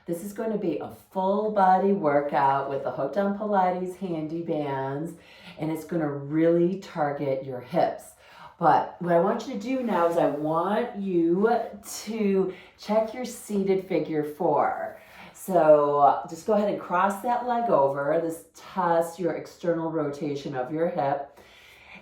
This is going to be a full body workout with the Hooked on Pilates Handibands, and it's going to really target your hips. But what I want you to do now is I want you to check your seated figure 4. So just go ahead and cross that leg over. This tests your external rotation of your hip.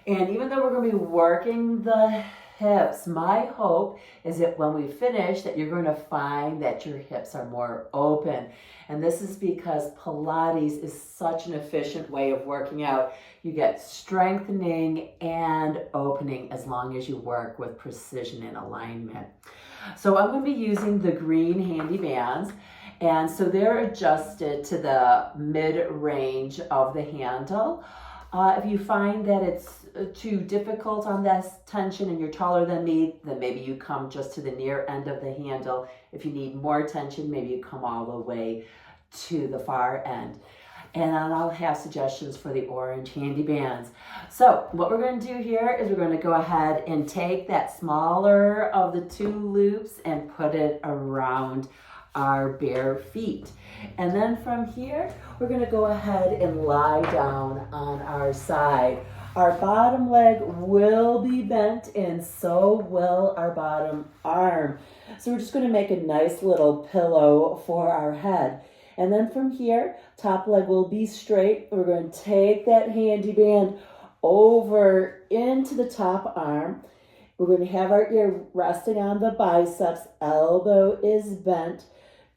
And even though we're going to be working the hips, my hope is that when we finish that you're going to find that your hips are more open. And this is because Pilates is such an efficient way of working out. You get strengthening and opening as long as you work with precision and alignment. So I'm going to be using the green Handibands. And so they're adjusted to the mid-range of the handle. If you find that it's too difficult on this tension and you're taller than me, then maybe you come just to the near end of the handle. If you need more tension, maybe you come all the way to the far end. And then I'll have suggestions for the orange Handibands. So what we're going to do here is we're going to go ahead and take that smaller of the 2 loops and put it around our bare feet. And then from here, we're going to go ahead and lie down on our side. Our bottom leg will be bent and so will our bottom arm. So we're just going to make a nice little pillow for our head. And then from here, top leg will be straight. We're going to take that Handiband over into the top arm. We're going to have our ear resting on the biceps. Elbow is bent.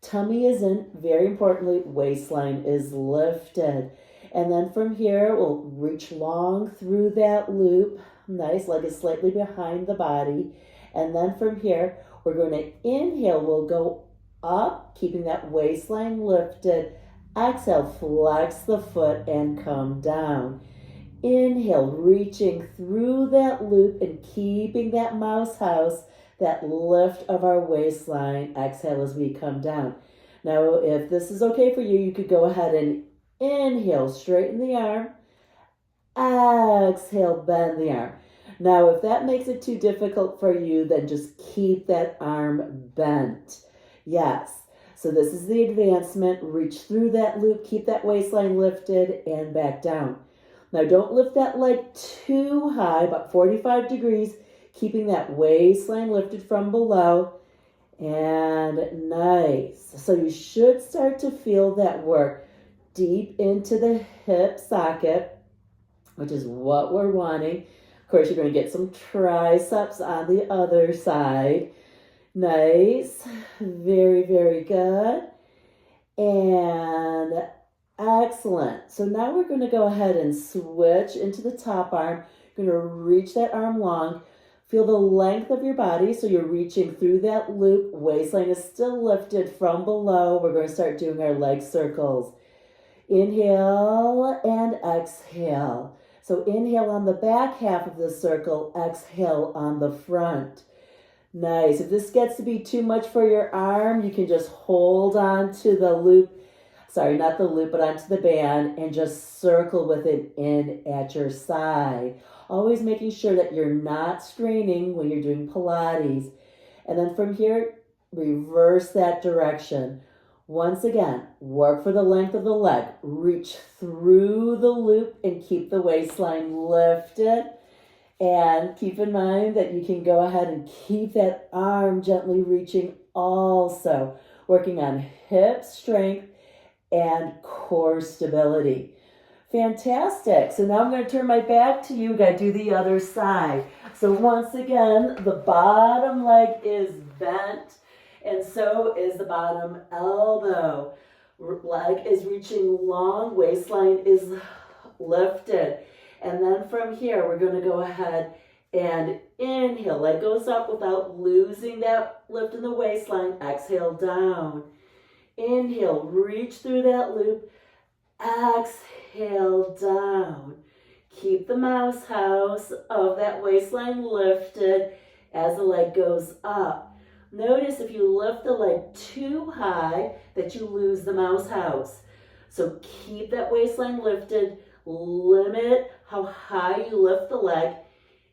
Tummy is in. Very importantly, waistline is lifted. And then from here, we'll reach long through that loop. Nice, leg is slightly behind the body. And then from here, we're going to inhale. We'll go up, keeping that waistline lifted. Exhale, flex the foot and come down. Inhale, reaching through that loop and keeping that mouse house, that lift of our waistline. Exhale as we come down. Now, if this is okay for you, you could go ahead and inhale, straighten the arm. Exhale, bend the arm. Now, if that makes it too difficult for you, then just keep that arm bent. Yes. So this is the advancement. Reach through that loop, keep that waistline lifted, and back down. Now, don't lift that leg too high, about 45 degrees, keeping that waistline lifted from below. And nice. So you should start to feel that work deep into the hip socket, which is what we're wanting. Of course, you're going to get some triceps on the other side. Nice. Very, very good. And excellent. So now we're going to go ahead and switch into the top arm. You're going to reach that arm long. Feel the length of your body. So you're reaching through that loop. Waistline is still lifted from below. We're going to start doing our leg circles. Inhale and exhale. So inhale on the back half of the circle. Exhale on the front. Nice. If this gets to be too much for your arm, you can just hold on to the loop. Sorry, not the loop, but onto the band and just circle with it in at your side. Always making sure that you're not straining when you're doing Pilates. And then from here, reverse that direction. Once again, work for the length of the leg. Reach through the loop and keep the waistline lifted. And keep in mind that you can go ahead and keep that arm gently reaching also. Working on hip strength and core stability. Fantastic. So now I'm going to turn my back to you. Got to do the other side. So once again, the bottom leg is bent, and so is the bottom elbow. Leg is reaching long, waistline is lifted. And then from here, we're going to go ahead and inhale. Leg goes up without losing that lift in the waistline. Exhale down. Inhale, reach through that loop. Exhale down. Keep the mouse house of that waistline lifted as the leg goes up. Notice if you lift the leg too high that you lose the mouse house. So keep that waistline lifted. Limit how high you lift the leg.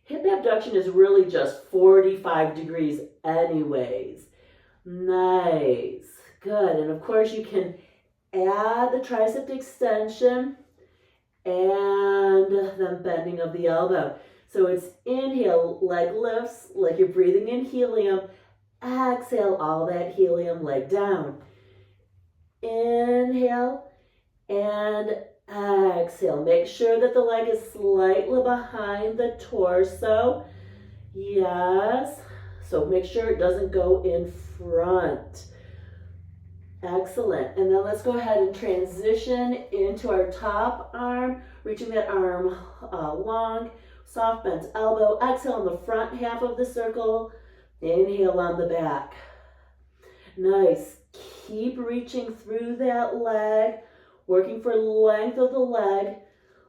Hip abduction is really just 45 degrees anyways. Nice. Good. And of course you can add the tricep extension and then bending of the elbow. So it's inhale, leg lifts like you're breathing in helium. Exhale, all that helium, leg down. Inhale and exhale. Make sure that the leg is slightly behind the torso. Yes. So make sure it doesn't go in front. Excellent. And then let's go ahead and transition into our top arm, reaching that arm long, soft bent elbow. Exhale on the front half of the circle. Inhale on the back. Nice. Keep reaching through that leg, working for length of the leg,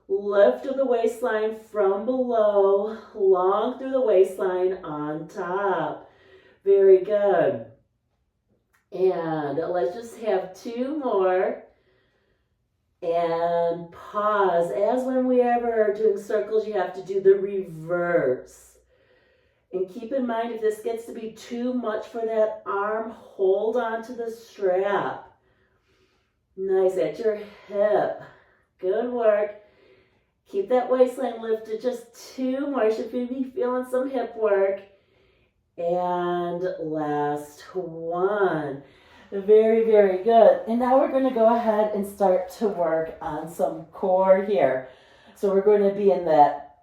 lift of the waistline from below, long through the waistline on top. Very good. And let's just have two more. And pause. As when we ever are doing circles, you have to do the reverse. And keep in mind, if this gets to be too much for that arm, hold on to the strap. Nice, at your hip. Good work. Keep that waistline lifted. Just two more. Should be feeling some hip work. And last one. Very, very good. And now we're going to go ahead and start to work on some core here. So we're going to be in that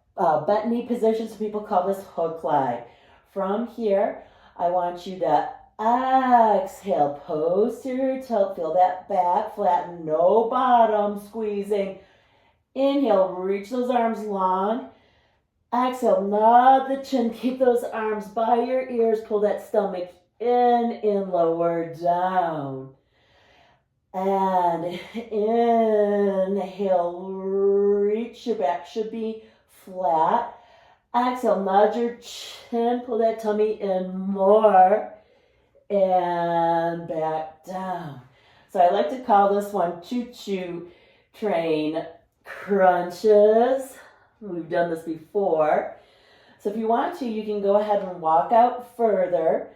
bent knee position. So people call this hook lie. From here, I want you to exhale, posterior tilt. Feel that back flatten, no bottom squeezing. Inhale, reach those arms long. Exhale, nod the chin, keep those arms by your ears, pull that stomach in, lower down. And inhale, reach your back, should be flat. Exhale, nod your chin, pull that tummy in more, and back down. So I like to call this one choo-choo train crunches. We've done this before. So if you want to, you can go ahead and walk out further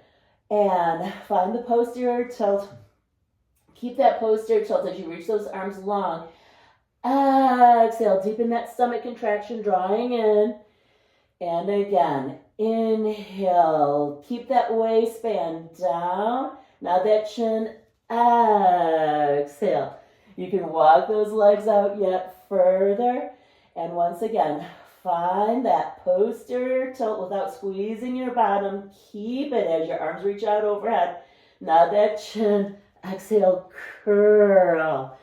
and find the posterior tilt. Keep that posterior tilt as you reach those arms long. Exhale, deepen that stomach contraction, drawing in. And again, inhale. Keep that waistband down. Now that chin, exhale. You can walk those legs out yet further. And once again, find that posterior tilt without squeezing your bottom. Keep it as your arms reach out overhead. Nod that chin. Exhale, curl.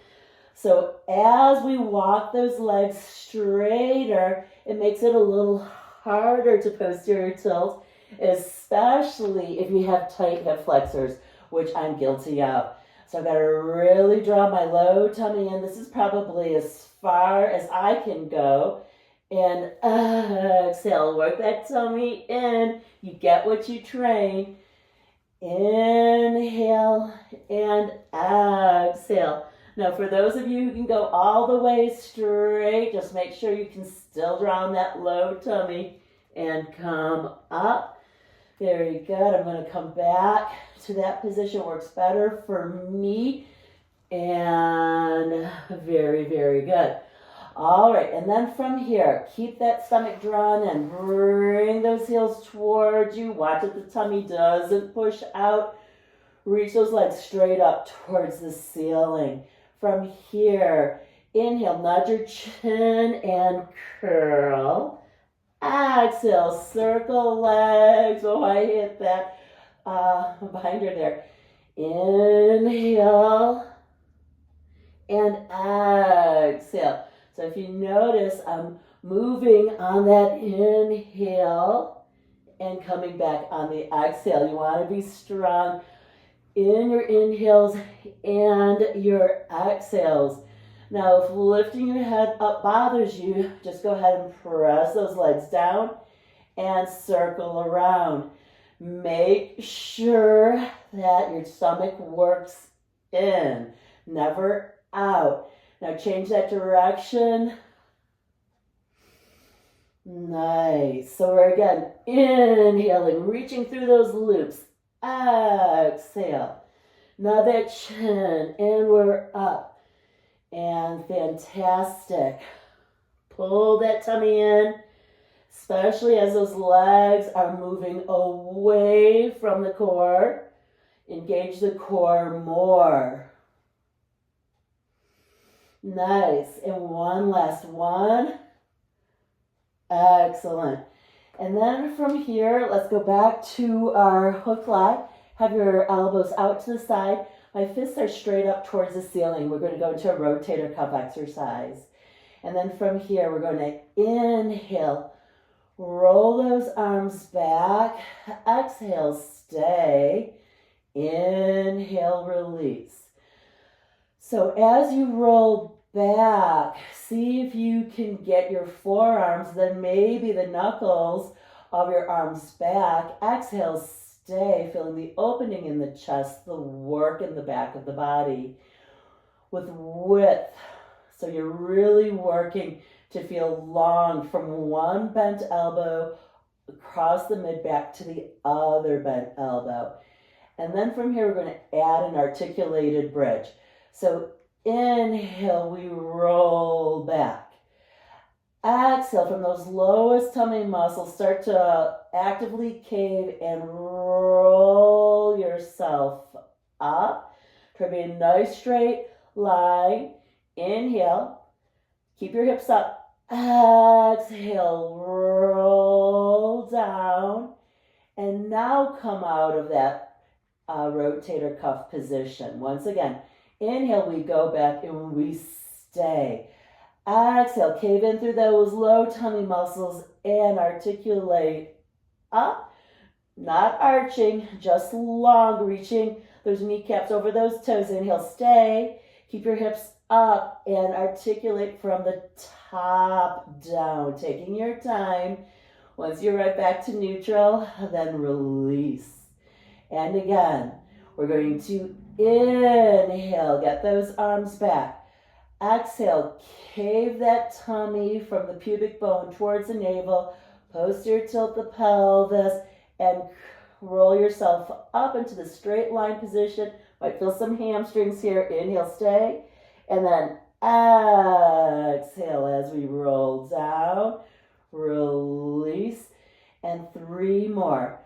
So as we walk those legs straighter, it makes it a little harder to posterior tilt, especially if you have tight hip flexors, which I'm guilty of. So I've got to really draw my low tummy in. This is probably as far as I can go. And exhale, work that tummy in. You get what you train. Inhale and exhale. Now for those of you who can go all the way straight, just make sure you can still draw on that low tummy and come up. Very good. I'm going to come back to that position. Works better for me. And very, very good. All right. And then from here, keep that stomach drawn and bring those heels towards you. Watch that the tummy doesn't push out. Reach those legs straight up towards the ceiling. From here, inhale, nod your chin and curl. Exhale, circle legs. Oh, I hit that behind her there. Inhale and exhale. So if you notice, I'm moving on that inhale and coming back on the exhale. You want to be strong in your inhales and your exhales. Now, if lifting your head up bothers you, just go ahead and press those legs down and circle around. Make sure that your stomach works in, never out. Now, change that direction. Nice. So we're again inhaling, reaching through those loops. Exhale. Now that chin, and we're up. And fantastic. Pull that tummy in, especially as those legs are moving away from the core. Engage the core more. Nice. And one last one. Excellent. And then from here, let's go back to our hook lie. Have your elbows out to the side. My fists are straight up towards the ceiling. We're going to go into a rotator cuff exercise. And then from here, we're going to inhale. Roll those arms back. Exhale, stay. Inhale, release. So as you roll back, see if you can get your forearms, then maybe the knuckles of your arms back. Exhale, stay, feeling the opening in the chest, the work in the back of the body with width. So you're really working to feel long from one bent elbow across the mid-back to the other bent elbow. And then from here, we're going to add an articulated bridge. So inhale, we roll back. Exhale, from those lowest tummy muscles, start to actively cave and roll yourself up. Try to be a nice straight line. Inhale, keep your hips up. Exhale, roll down. And now come out of that rotator cuff position. Once again, inhale, we go back and we stay. Exhale, cave in through those low tummy muscles and articulate up. Not arching, just long, reaching those kneecaps over those toes. Inhale, stay. Keep your hips up and articulate from the top down. Taking your time. Once you're right back to neutral, then release. And again, we're going to inhale, get those arms back. Exhale, cave that tummy from the pubic bone towards the navel. Posterior tilt the pelvis and roll yourself up into the straight line position. Might feel some hamstrings here. Inhale, stay. And then exhale as we roll down. Release. And 3 more.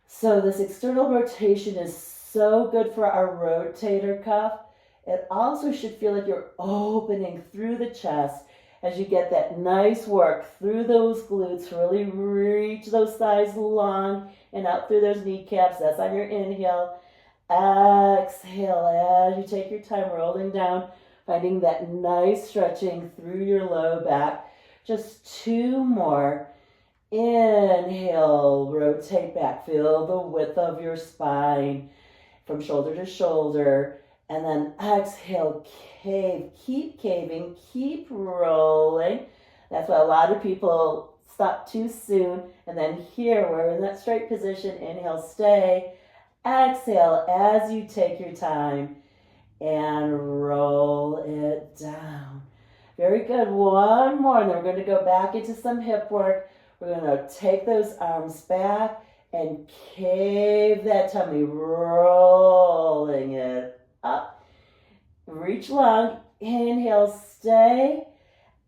So this external rotation is so good for our rotator cuff. It also should feel like you're opening through the chest as you get that nice work through those glutes. Really reach those thighs long and out through those kneecaps. That's on your inhale. Exhale as you take your time rolling down, finding that nice stretching through your low back. Just 2 more. Inhale, rotate back. Feel the width of your spine from shoulder to shoulder. And then exhale, cave. Keep caving, keep rolling. That's why a lot of people stop too soon. And then here, we're in that straight position. Inhale, stay. Exhale as you take your time and roll it down. Very good. 1 more. And then we're going to go back into some hip work. We're going to take those arms back and cave that tummy, rolling it up. Reach long. Inhale, stay.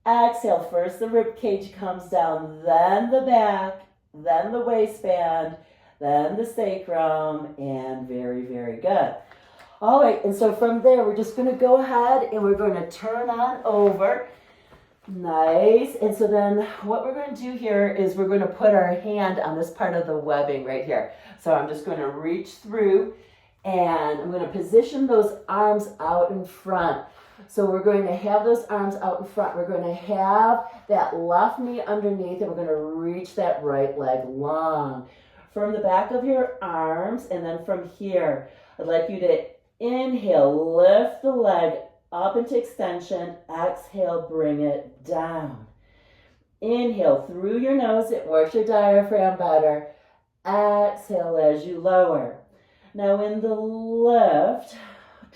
Exhale. First the rib cage comes down, then the back, then the waistband, then the sacrum, and very, very good. All right, and so from there, we're just going to go ahead and we're going to turn on over. Nice. And so then what we're going to do here is we're going to put our hand on this part of the webbing right here. So I'm just going to reach through and I'm going to position those arms out in front. So we're going to have those arms out in front. We're going to have that left knee underneath and we're going to reach that right leg long. From the back of your arms and then from here, I'd like you to inhale, lift the leg up into extension. Exhale, bring it down. Inhale through your nose. It works your diaphragm better. Exhale as you lower. Now in the lift,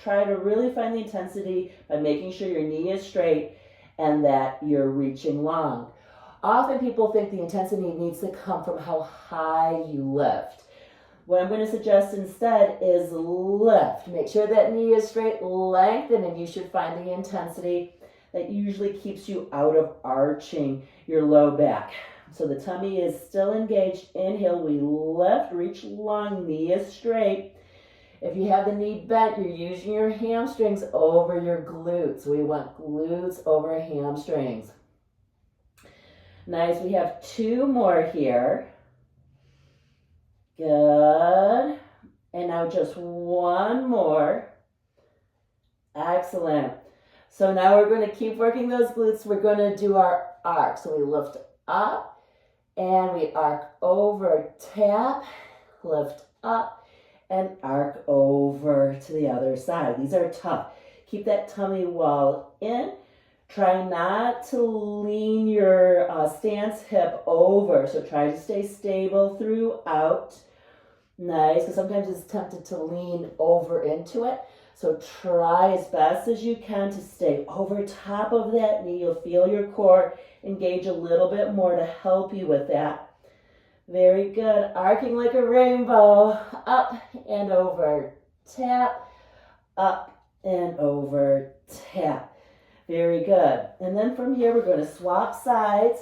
try to really find the intensity by making sure your knee is straight and that you're reaching long. Often people think the intensity needs to come from how high you lift. What I'm going to suggest instead is lift. Make sure that knee is straight, lengthen, and you should find the intensity that usually keeps you out of arching your low back. So the tummy is still engaged. Inhale, we lift, reach long, knee is straight. If you have the knee bent, you're using your hamstrings over your glutes. We want glutes over hamstrings. Nice, we have 2 more here. Good. And now just 1 more. Excellent. So now we're going to keep working those glutes. We're going to do our arc. So we lift up and we arc over, tap, lift up and arc over to the other side. These are tough. Keep that tummy wall in. Try not to lean your stance hip over. So try to stay stable throughout. Nice, because sometimes it's tempted to lean over into it. So try as best as you can to stay over top of that knee. You'll feel your core engage a little bit more to help you with that. Very good. Arcing like a rainbow. Up and over. Tap. Up and over. Tap. Very good. And then from here, we're going to swap sides.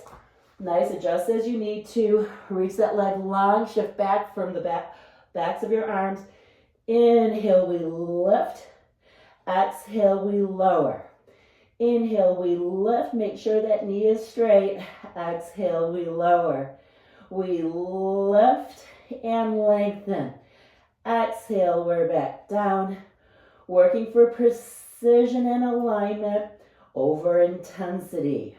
Nice. Adjust as you need to. Reach that leg long. Shift back from the backs of your arms. Inhale, we lift. Exhale, we lower. Inhale, we lift. Make sure that knee is straight. Exhale, we lower. We lift and lengthen. Exhale, we're back down. Working for precision and alignment over intensity.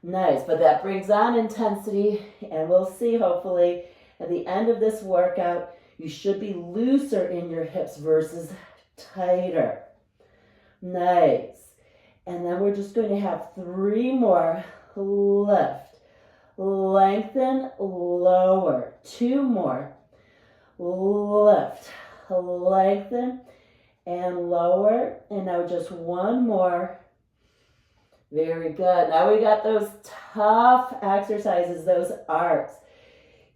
Nice, but that brings on intensity, and we'll see hopefully at the end of this workout, you should be looser in your hips versus tighter. Nice. And then we're just going to have 3 more. Lift, lengthen, lower. 2 more. Lift, lengthen, and lower. And now just 1 more. Very good. Now we got those tough exercises, those arcs.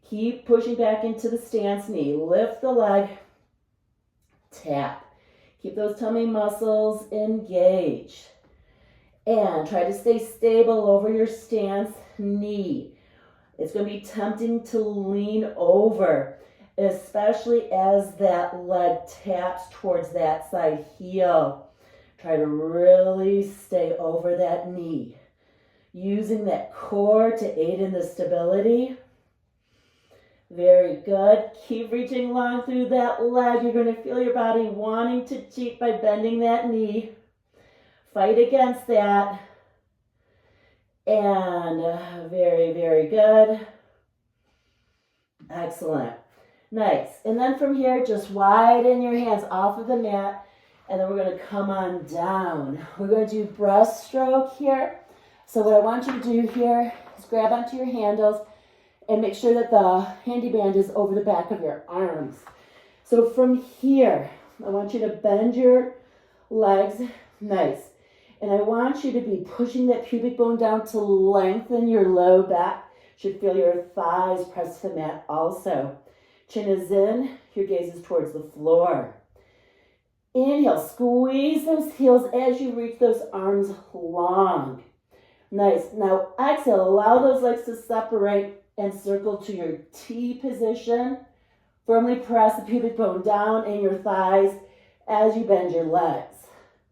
Keep pushing back into the stance knee. Lift the leg. Tap. Keep those tummy muscles engaged. And try to stay stable over your stance knee. It's going to be tempting to lean over, especially as that leg taps towards that side heel. Try to really stay over that knee. Using that core to aid in the stability. Very good. Keep reaching long through that leg. You're going to feel your body wanting to cheat by bending that knee. Fight against that. And very, very good. Excellent. Nice. And then from here, just widen your hands off of the mat. And then we're going to come on down. We're going to do breaststroke here. So what I want you to do here is grab onto your handles and make sure that the handy band is over the back of your arms. So from here, I want you to bend your legs. Nice. And I want you to be pushing that pubic bone down to lengthen your low back. Should feel your thighs press to the mat also. Chin is in, your gaze is towards the floor. Inhale, squeeze those heels as you reach those arms long. Nice. Now exhale, allow those legs to separate and circle to your T position. Firmly press the pubic bone down in your thighs as you bend your legs.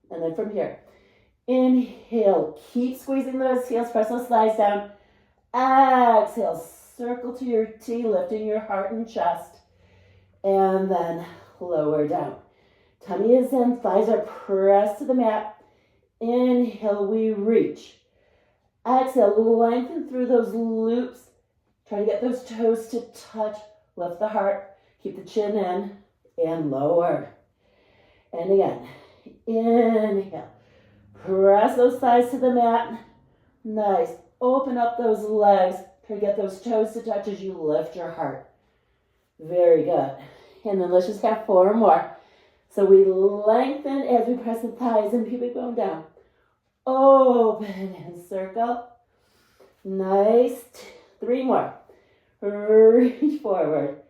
And then from here, inhale, keep squeezing those heels, press those thighs down. Exhale, circle to your T, lifting your heart and chest. And then lower down. Tummy is in, thighs are pressed to the mat. Inhale, we reach. Exhale, lengthen through those loops. Try to get those toes to touch. Lift the heart. Keep the chin in and lower. And again, inhale. Press those thighs to the mat. Nice. Open up those legs. Try to get those toes to touch as you lift your heart. Very good. And then let's just have 4 more. So we lengthen as we press the thighs and pubic bone down. Open and circle. Nice. 3 more. Reach forward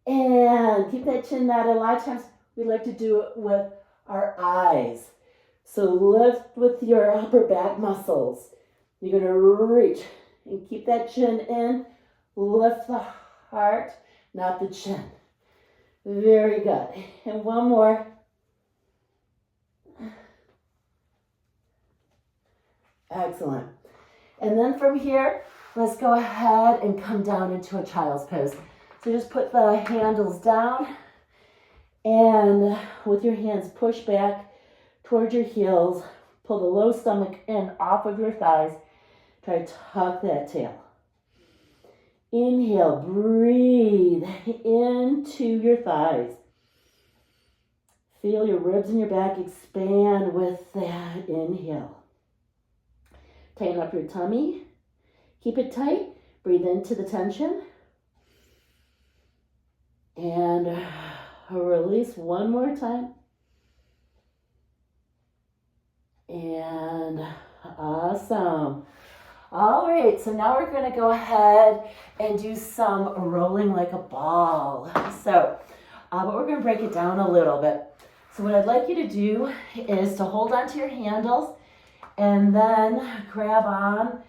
And keep that chin knotted. A lot of times we like to do it with our eyes. So lift with your upper back muscles. You're going to reach and keep that chin in. Lift the heart, not the chin. Very good. And one more. Excellent. And then from here, let's go ahead and come down into a child's pose. So just put the handles down and with your hands push back towards your heels. Pull the low stomach in off of your thighs. Try to tuck that tail. Inhale, breathe into your thighs. Feel your ribs and your back expand with that inhale. Tighten up your tummy. Keep it tight. Breathe into the tension. And release one more time. And awesome. All right, so now we're going to go ahead and do some rolling like a ball. So, but we're going to break it down a little bit. So what I'd like you to do is to hold onto your handles and then grab on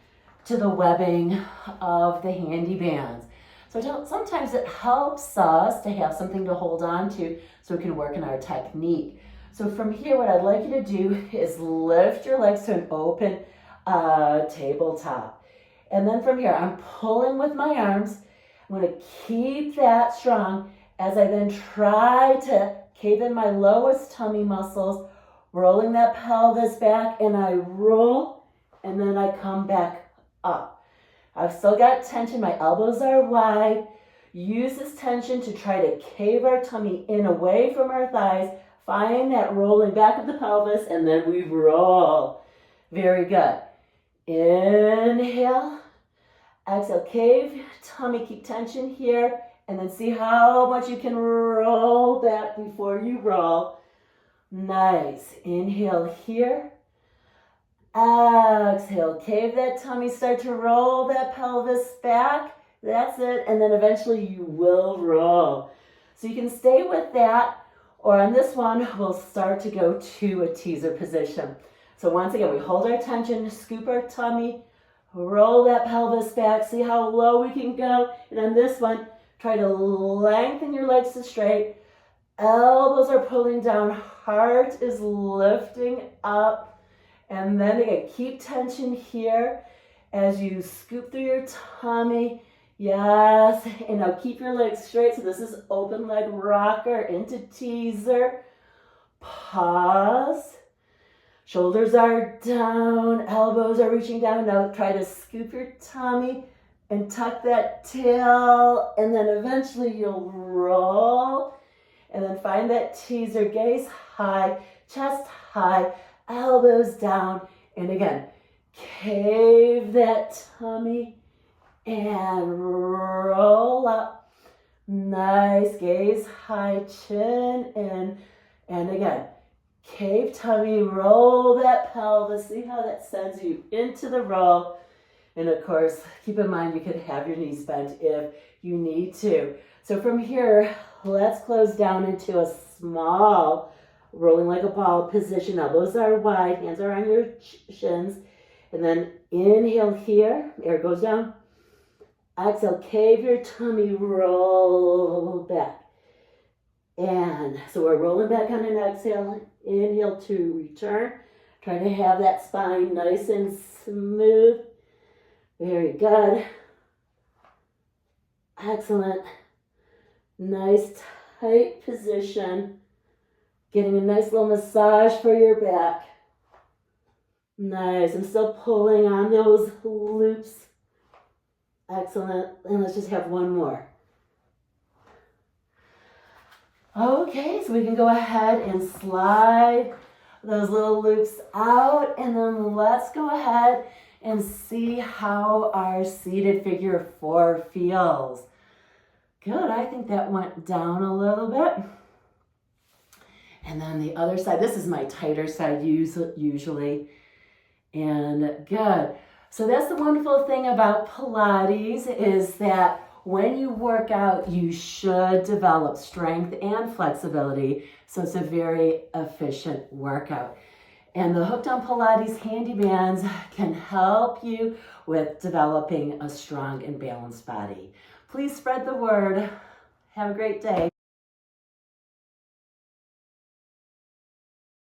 to the webbing of the Handibands. So sometimes it helps us to have something to hold on to so we can work in our technique. So from here, what I'd like you to do is lift your legs to an open tabletop. And then from here, I'm pulling with my arms. I'm going to keep that strong as I then try to cave in my lowest tummy muscles, rolling that pelvis back, and I roll, and then I come back up. I've still got tension. My elbows are wide. Use this tension to try to cave our tummy in away from our thighs. Find that rolling back of the pelvis, and then we roll. Very good. Inhale. Exhale. Cave tummy. Keep tension here. And then see how much you can roll that before you roll. Nice. Inhale here. Exhale. Cave that tummy. Start to roll that pelvis back. That's it. And then eventually you will roll. So you can stay with that. Or on this one, we'll start to go to a teaser position. So once again, we hold our tension, scoop our tummy, roll that pelvis back, see how low we can go. And on this one, try to lengthen your legs to straight. Elbows are pulling down, heart is lifting up. And then again, keep tension here as you scoop through your tummy. Yes, and now keep your legs straight. So this is open leg rocker into teaser. Pause. Shoulders are down, elbows are reaching down. Now try to scoop your tummy and tuck that tail, and then eventually you'll roll. And then find that teaser, gaze high, chest high, elbows down. And again, cave that tummy and roll up. Nice, gaze high, chin in. And again, cave tummy, roll that pelvis. See how that sends you into the roll. And of course, keep in mind you could have your knees bent if you need to. So from here, let's close down into a small rolling like a ball position. Elbows are wide, hands are on your shins. And then inhale here, air goes down. Exhale, cave your tummy, roll back. And so we're rolling back on an exhale. Inhale to return. Try to have that spine nice and smooth. Very good. Excellent. Nice tight position. Getting a nice little massage for your back. Nice. I'm still pulling on those loops. Excellent. And let's just have one more. Okay, so we can go ahead and slide those little loops out, and then let's go ahead and see how our seated figure 4 feels. Good, I think that went down a little bit. And then the other side, this is my tighter side usually. And good. So that's the wonderful thing about Pilates is that when you work out, you should develop strength and flexibility, so it's a very efficient workout. And the Hooked on Pilates Handibands can help you with developing a strong and balanced body. Please spread the word. Have a great day.